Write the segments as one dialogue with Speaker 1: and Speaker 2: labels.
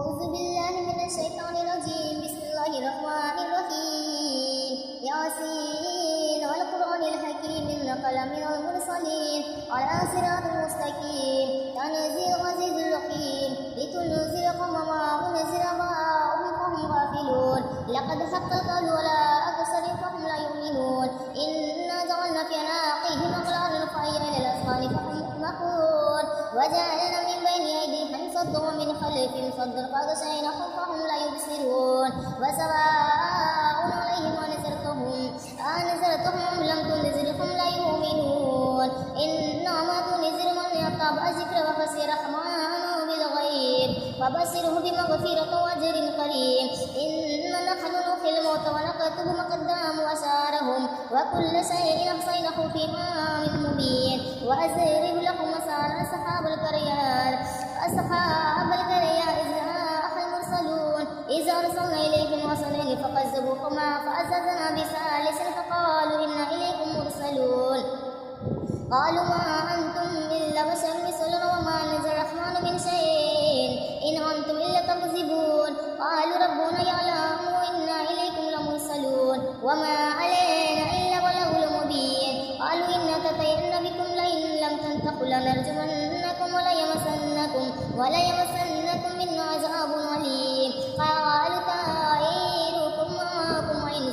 Speaker 1: أعوذ بالله من الشيطان الرجيم. بسم الله الرحمن الرحيم. ياسين والقرآن الحكيم إنك لمن المرسلين على صراط مستقيم تنزيل العزيز الرحيم لتنذر قوما ما أنذر آباؤهم فهم غافلون لقد حق القول على أكثرهم فهم لا يؤمنون إنا جعلنا في أعناقهم أغلالا فهي إلى الأذقان فهم مقمحون وجعلنا من بين أيديهم صدا ومن خلفهم صدا فأغشيناهم فهم لا يبصرون وسواء عليهم أنذرتهم أم لم تنذرهم لا يؤمنون إنما تنذر من يتبع الذكر وخشي الرحمن بالغيب فبشره بمغفرة وأجر كريم. إنا نحن نحيي الموتى ونكتب ما قدموا وآثارهم وكل شيء أحصيناه في إمام مبين. وأضرب لكم مثلا أصحاب القرية إذ جاء المرسلون إذ أرسلنا إليهم رسلين فكذبوهما فعززنا بثالث فقالوا إنا إليكم مرسلون قالوا ما أنتم إلا بشر مثلنا وما نزل الرحمن من شيء إن أنتم إلا تكذبون قالوا ربنا يعلم إنا إليكم لمرسلون وما علينا إلا البلاغ المبين. قالوا إنا تطيرنا بكم لئن لم تنتهوا لنرجمنكم وليمسنكم منا عذاب أليم. قالوا طائركم معكم أين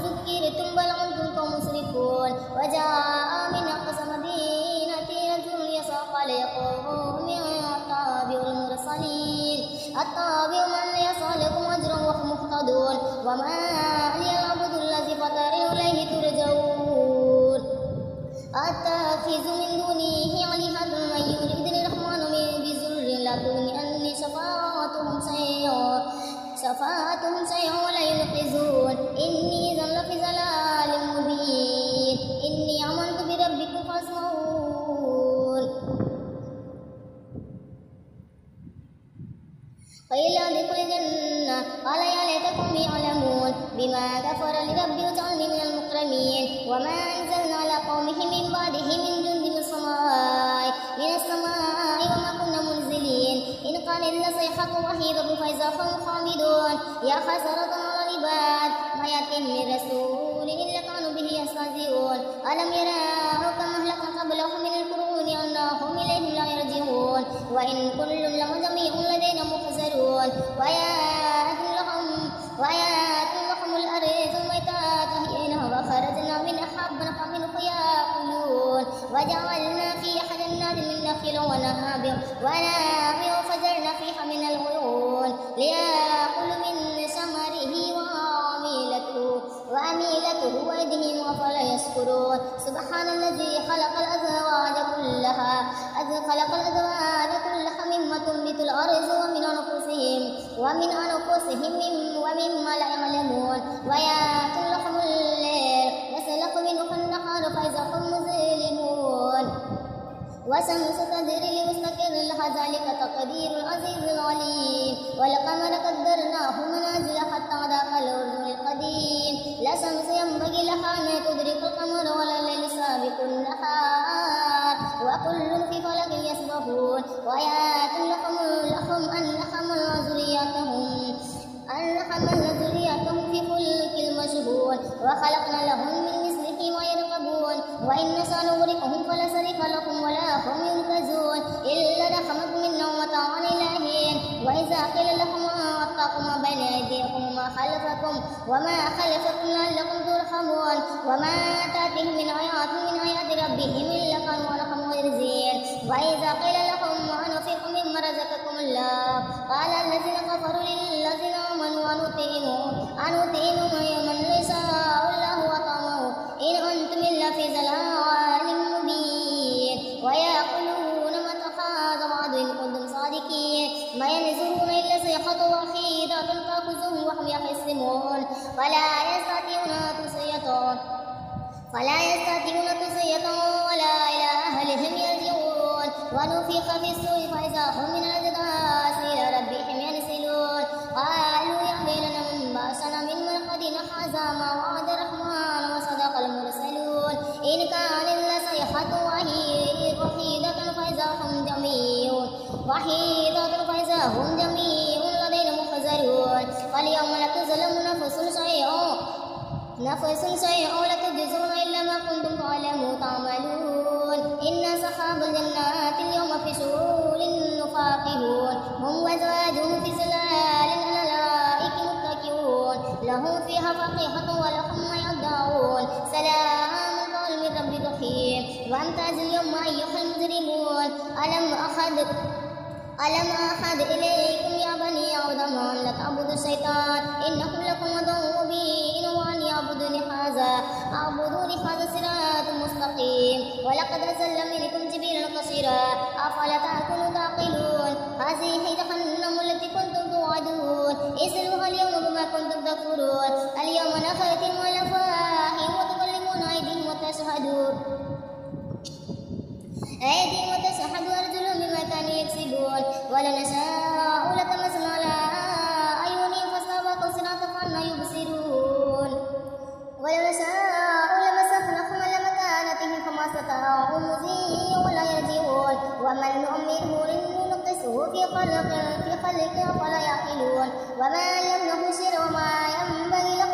Speaker 1: ذكرتم بل أنتم قوم مسرفون. وجاء من أقصى المدينة رجل يسعى قال يا قوم أتبع المرسلين أتبع من يسعى لكم أجرا وهم مهتدون وما لي العبد الذي فطرني إليه ترجعون أتخذ من دونه آلهة من يردني الرحمن بضر لا تغني عني شفاعتهم شيئا ولا ينقذون إني إذا لفي ضلال مبين. إني آمنت بربكم فاسمعون. قيل ادخل الجنة قال يا ليت قومي يعلمون بما غفر لي ربي وجعلني من المكرمين. وما أنزلنا على قومه من بعده من جند من السماء وما كنا منزلين إن كان إلا صيحة واحدة فإذا هم خامدون يا حسرة على العباد ما يأتيهم من رسول إلا كانوا به يستهزئون ألم يروا كم أهلكنا قبلهم من القرون أنهم إليهم لا يرجعون وإن كل لما جميع لدينا محضرون وآيات لهم الأرض الميتة أحييناها وخرجنا منها حبا فمنه يأكلون وجعلنا فيها جنات من نخيل ونهاب وفجرنا فيها من العيون ليأكلوا من ثمره وعميلته أيديهم أفلا يشكرون. سبحان الذي خلق الأزواج كلها مما تنبت الأرض ومن أنفسهم ومما لا يعلمون وآيات لهم الليل يسلك منه النهار فإذا هم مظلمون والشمس تجري لمستقر لها ذلك تقدير العزيز العليم. والقمر قدرناه منازل حتى عاد كالعرجون القديم لا شمس ينبغي لها أن تدرك القمر ولا الليل سابق النهار وكل في فلك يسبحون. وآيات لهم أن حمل ذريتهم في فلك المشحون وخلقنا لهم من مثله ما يركبون وإن نشأ نغرقهم فلا صريخ لهم ولا هم ينقذون إلا رحمة منا ومتاعا إلى حين. وإذا قيل لهم اتقوا ما بين أيديكم وما خلفكم لعلكم ترحمون وما تأتيهم من آيات ربهم إلا كانوا عنها معرضين. وإذا قيل لهم أنفقوا مما رزقكم الله قال الذين كفروا للذين آمنوا أنطعم من يشاء الله وطعمه إن أنتم إلا في ضلال مبين. ويقولون متى هذا الوعد إن كنتم صادقين ما ينظرون إلا صيحة واحدة تأخذهم وهم يخصمون فلا يستطيعون تصية ولا إلى أهلهم يرجعون. ونفخ في الصور فإذا هم من الأجداث إلى ربهم ينسلون قالوا يا ويلنا من بعثنا من مرقدنا هذا ما وعد الرحمن وصدق المرسلون إن كان إلا صيحة واحدة فإذا هم جميع وحيطة فإذا هم جميع لدينا محضرون فاليوم لا تظلم نفس شيئا ولا تجزون إلا ما كنتم تعملون إن أصحاب الجنات اليوم في شغل فاكهون هم وأزواجهم في ظلال على الأرائك متكئون لهم فيها فاكهة ولهم ما يدعون سلام قول من رب رحيم وامتاز اليوم أيها المجرمون ألم أحد إليكم يا بني آدم أن لا تعبدوا الشيطان إنه لكم عدو مبين وأن اعبدوني هذا صراط مستقيم ولقد أرسلنا منكم جبريلا بشيرا أفلا تعقلون هذه جهنم التي كنتم توعدون اصلوها اليوم بما كنتم تكفرون اليوم نختم على أفواههم وتكلمنا أيديهم وتشهد أرجلهم بما كانوا يكسبون ولنشاء لطمسنا على أعينهم فاستبقوا الصراط فأنى يبصرون ولو نشاء لمسخناهم على مكانتهم فما استطاعوا مضيا ولا يرجعون ومن نؤمره ننقصه في خلقه أفلا يعقلون وما علمناه الشعر وما ينبغي له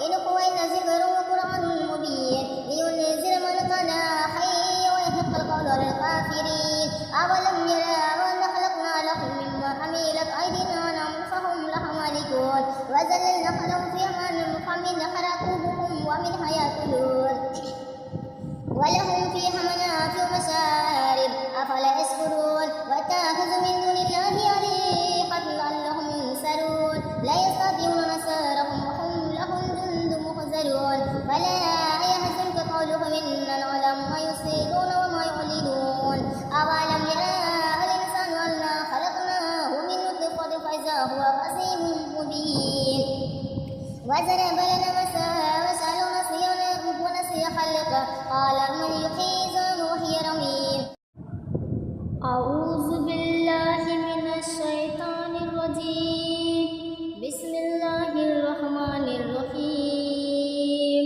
Speaker 1: إن هو إلا ذكر وقرآن مبين لينذر من كان حيا ويحق القول على الكافرين أولم يروا أنا خلقنا لهم مما عملت أيدينا أنعاما فهم لها مالكون وذللنا لهم فيها فمنها ركوبهم ومنها يأكلون ولهم فيها منافع ومشارب أفلا يشكرون واتخذوا من دون الله آلهة لعلهم ينصرون لا يستطيعون نصرهم وهم لهم جند محضرون فلا يحزنك قولهم إنا نعلم ما يسرون وما يعلنون أولم يرى الإنسان أنا خلقناه من نطفة فإذا هو خصيم مبين وضرب لنا مثلا ونسي خلقه قال من يحيي العظام وهي رميم أعوذ بالله من الشيطان الرجيم بسم الله الرحمن الرحيم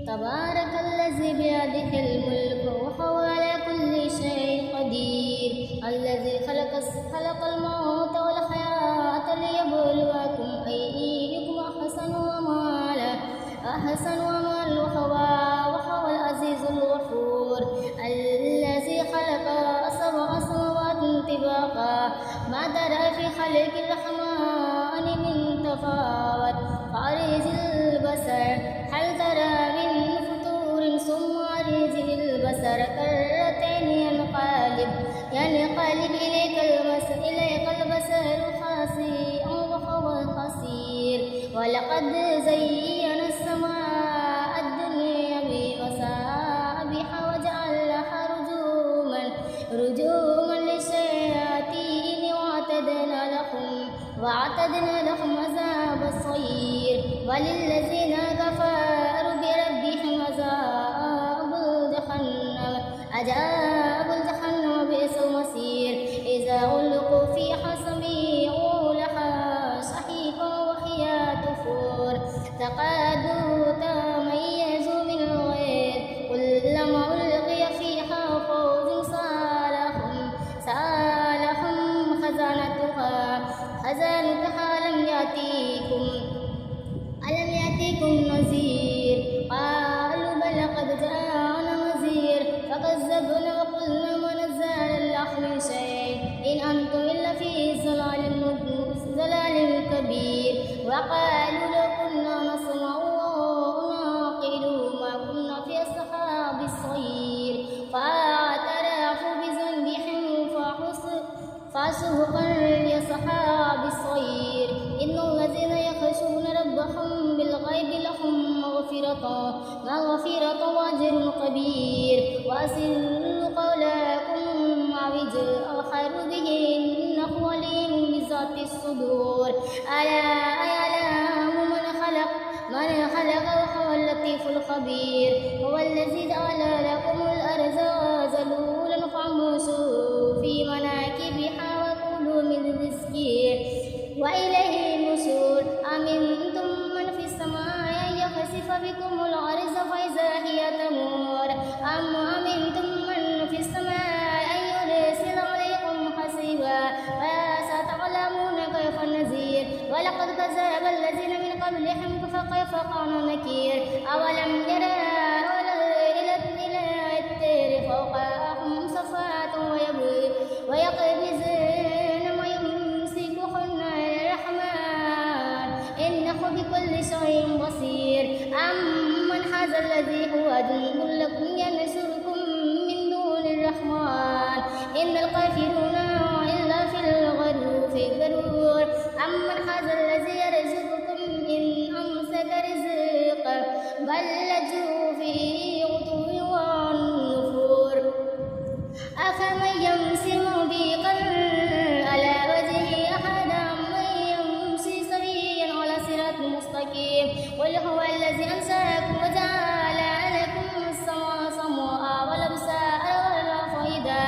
Speaker 1: تبارك الذي بيده الملك وهو على كل شيء قدير الذي خلق الموت والحياة ليبلوكم أيكم أحسن عملا وهو العزيز الغفور الذي خلق 7 سماوات طباقا ما ترى في خلق الرحمن من تفاوت فأرج البصر هل ترى من فطور ثم أرج البصر كرتين ينقلب إليك البصر خاسئا وهو خسير ولقد زينا السماء الدنيا بمصابيح وجعلناها رجوما للشياطين وأعتدنا لهم عذاب السعير وللذين كفروا بربهم عذاب جهنم بئس المصير إذا ألقوا فيها سمعوا لها شهيقا وهي تفور تكاد تميز من الغيظ كلما ألقي فيها فوج سألهم خزانتها ألم يأتيكم نذير قالوا بلى قد جاءنا نذير فكذبنا وقلنا ما نزل الله من شيء إن أنتم إلا في ضلال كبير وقالوا لو كنا نسمع ونعقل ما كنا في أصحاب السعير فاعترفوا بذنبهم فسحقا لأصحاب السعير إن الذين يخشون ربهم بالغيب لهم مغفرة وأجر كبير وأسروا قولكم أو اجهروا به إنه عليم بذات الصدور ألا يعلم من خلق وهو اللطيف الخبير هو الذي جعل لكم الأرض ذلولا فامشوا في مناكبها وكلوا من رزقه وإليه النشور أمنتم من في السماء أن يخسف بكم الأرض فإذا هي تمور أم أمنتم من في السماء أن يرسل عليكم حسيبا النذير ولقد كذب الذين من قبلهم فكيف كان نكير أولم يروا إلى الطير فوقهم صفات ويقبضن ما يمسكهن الرحمن إنه بكل شيء بصير أمن هذا الذي هو عدو لكم ينصركم من دون الرحمن إن الكافرون إلا في الغرور أمن هذا الذي يرزقكم إن أمسك رزقه بل لجوا في عتو ونفور أفمن يمشي موبقا على وجهه أحدا من يمشي سويا على صراط مستقيم قل هو الذي أنشأكم وجعل لكم السمع سمعا والأبصار والأفئدة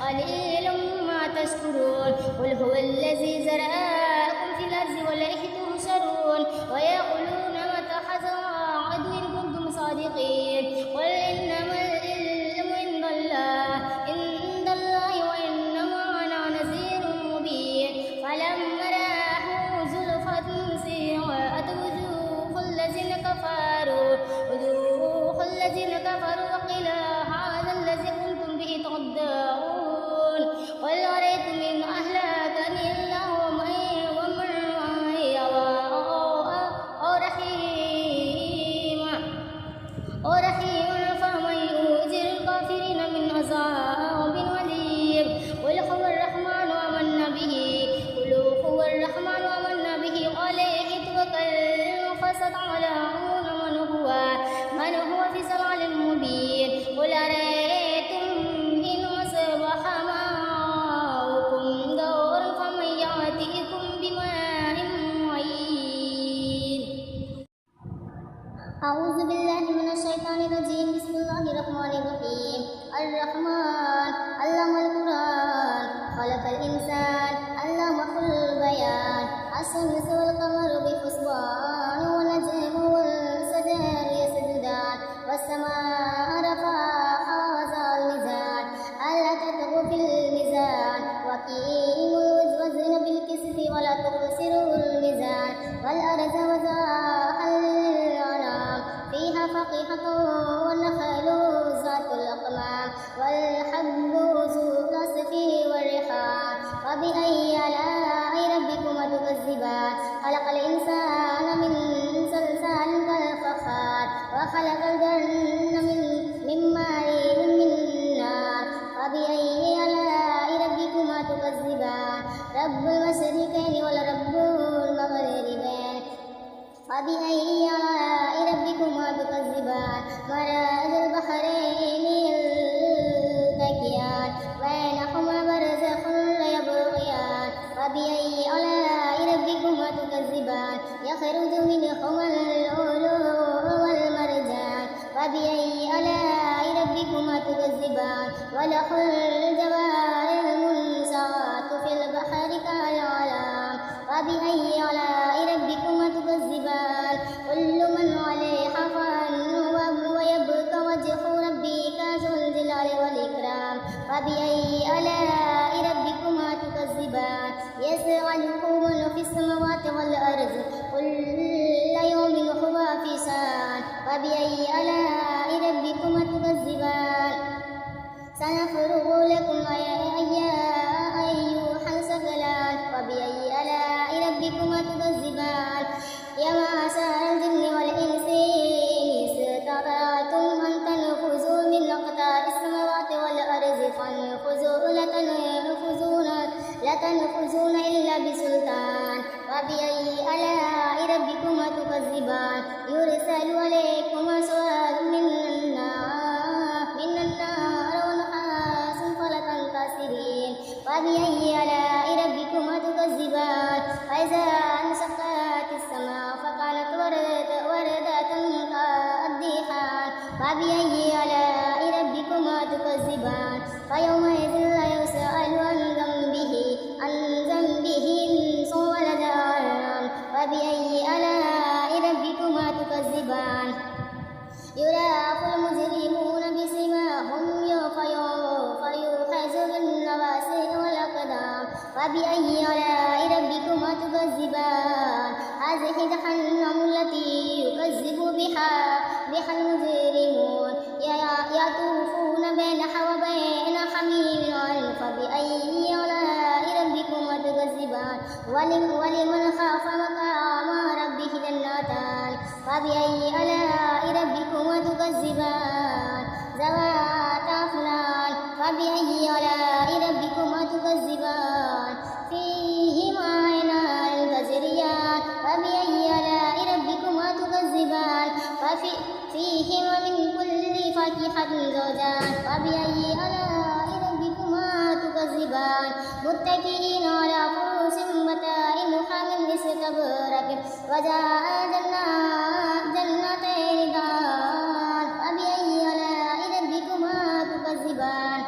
Speaker 1: قليلا ما تشكرون قل هو الذي زرعكم في الأرض وإليه تحشرون ويقولون متى هذا الوعد إن كنتم صادقين قل إنما العلم عند الله وإنما أنا نذير مبين فلما رأوه زلفة سيئت وجوه الذين كفروا وقيل هذا الذي كنتم به تدعون قل أرأيتم إن أهلكني الله ومن معي أو رحيما فمن يؤجر الكافرين من عذاب أليم قل هو الرحمن آمنا به عليه توكلنا فستعلمون من هو في ضلال مبين قل أرأيتم إن أصبح ماؤكم غورا فمن يأتيكم بماء معين أعوذ بالله من الشيطان الرجيم بسم الله الرحمن الرحيم الرحمن علم القرآن خلق الإنسان علمه البيان الشمس والقمر بحسبان والنجم والشجر يسجدان والسماء رفعها ووضع الميزان ألا تطغوا في الميزان وأقيموا الوزن بالقسط ولا تخسروا الميزان والأرض وضعها للأنام فيها فاكهة والنخل ذات الأكمام والحب ذو العصف والريحان فبأي آلاء ربكما تكذبان خلق الإنسان من صلصال كالفخار وخلق الجن من مارج من نار فبأي آلاء ربكما تكذبان رب المشرقين ورب المغربين فبأي آلاء ربكما تكذبان مرج البحرين يلتقيان بينهما برزخ لا يبغيان فبأي آلاء ربكما تكذبان يخرج منهما اللؤلؤ والمرجان فبأي آلاء ربكما تكذبان وله الجوار المنشآت في البحر كالأعلام فبأي آلاء ربكما تكذبان كل من عليها فان ويبقى وجه ربك ذو الجلال والإكرام فبأي آلاء ربكما تكذبان يسأله من في السماوات والأرض كل يوم هو في شأن فبأي آلاء ربكما تكذبان سنفرغ لكم أيها الثقلان فبأي آلاء ربكما تكذبان يا معشر الجن والإنس إن استطعتم أن تنفذوا من أقطار السماوات والأرض فانفذوا لا تنفذون إلا بسلطان فبأي آلاء ربكما تكذبان يرسل عليكم شواظ من النار ونحاس فلا تنتصرين فبأي آلاء ربكما تكذبان فإذا انشقت السماء فكانت وردة كالدهان فبأي آلاء ربكما تكذبان فيومئذ لا يسأل عن ذنبه إنس ولا جان فبأي آلاء ربكما تكذبان يراف المجرمون بسيماهم فيؤخذ بالنواصي والأقدام فبأي آلاء ربكما تكذبان هذه جهنم التي يكذب بها المجرمون يطوفون بينها وبين حميم فبأي آلاء ربكما تكذبان ولمن خاف مقام ربه جنتان فبأي آلاء ربكما تكذبان ذواتا أفنان فبأي آلاء ربكما تكذبان فيهما عينان تجريان فبأي آلاء ربكما تكذبان فيهما من كل فاكهة زوجان فبأي آلاء ربكما تكذبان متكئين على فرش بطائنها من استبرق وجاء جنتين دان فبأي آلاء ربكما تكذبان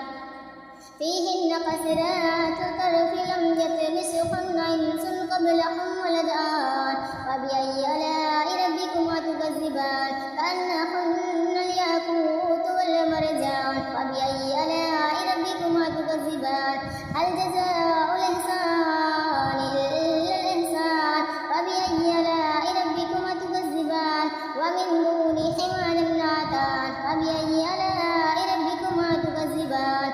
Speaker 1: فيهن قاصرات الطرف لم يطمثهن إنس قبلهم ولا جان فبأي آلاء ربكما تكذبان كأنهن الياقوت والمرجان فبأي آلاء ربكما تكذبان هل جزاء الإحسان إلا الإحسان فبأي آلاء ربكما تكذبان ومن دونهما جنتان فبأي آلاء ربكما تكذبان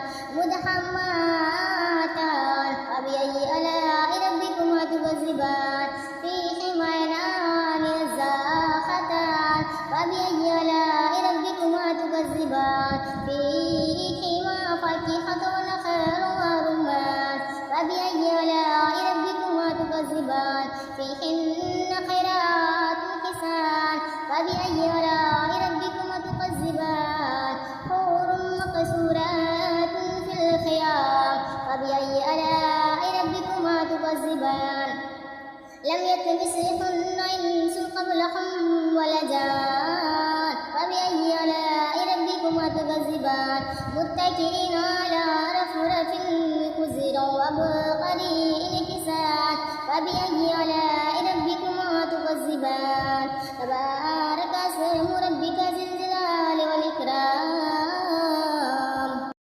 Speaker 1: مدحماتان فبأي آلاء ربكما تكذبان فيهما عينان نزاختان فبأي آلاء ربكما تكذبان فيهما فاكهة ونخل ورمان فبأي آلاء ربكما تكذبان فيهن خيرات حسان فبأي آلاء ربكما تكذبان حور مقصورات في الخيام فبأي آلاء ربكما تكذبان لم يطمثهن إنس قبلهم ولا جان فبأي آلاء ربكما تكذبان متكئين على رفرف خضر وعبقري حسان فبأي آلاء ربكما تكذبان تبارك اسم ربك